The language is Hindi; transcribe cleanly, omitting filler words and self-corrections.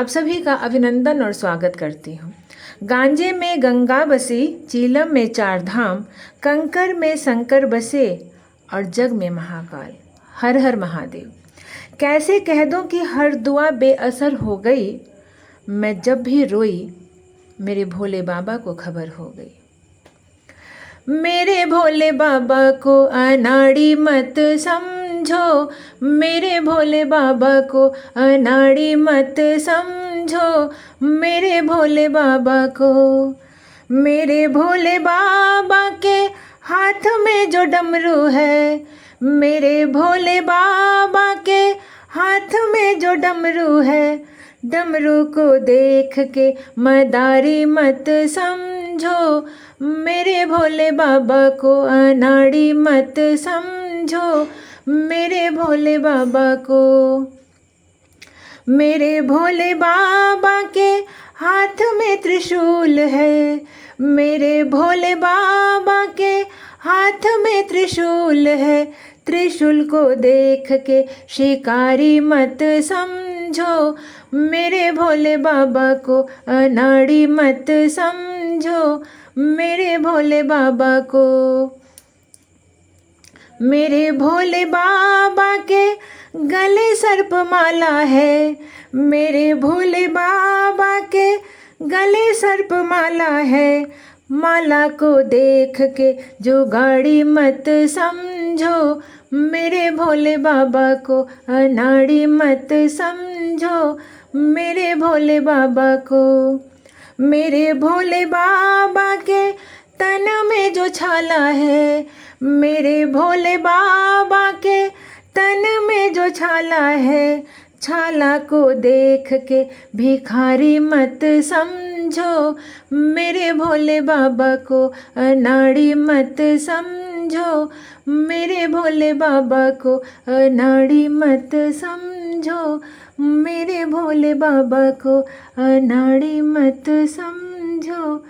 आप सभी का अभिनंदन और स्वागत करती हूँ। गांजे में गंगा बसी, चीलम में चार धाम, कंकर में शंकर बसे और जग में महाकाल। हर हर महादेव। कैसे कह दूँ कि हर दुआ बेअसर हो गई, मैं जब भी रोई मेरे भोले बाबा को खबर हो गई। मेरे भोले बाबा को अनाड़ी मत समझो, मेरे भोले बाबा को अनाड़ी मत समझो, मेरे भोले बाबा को। मेरे भोले बाबा के हाथ में जो डमरू है, मेरे भोले बाबा के हाथ में जो डमरू है, डमरू को देख के मदारी मत समझो, मेरे भोले बाबा को अनाड़ी मत समझो, मेरे भोले बाबा को। मेरे भोले बाबा के हाथ में त्रिशूल है, मेरे भोले बाबा के हाथ में त्रिशूल है, त्रिशूल को देख के शिकारी मत समझो, मेरे भोले बाबा को अनाड़ी मत समझो, मेरे भोले बाबा को। मेरे भोले बाबा के गले सर्प माला है, मेरे भोले बाबा के गले सर्प माला है, माला को देख के जो गाड़ी मत समझो, मेरे भोले बाबा को अनाड़ी मत समझो, मेरे भोले बाबा को। मेरे भोले बाबा के तन में जो छाला है, मेरे भोले बाबा के तन में जो छाला है, छाला को देख के भिखारी मत समझो, मेरे भोले बाबा को अनाड़ी मत समझो, मेरे भोले बाबा को अनाड़ी मत समझो, मेरे भोले बाबा को अनाड़ी मत समझो।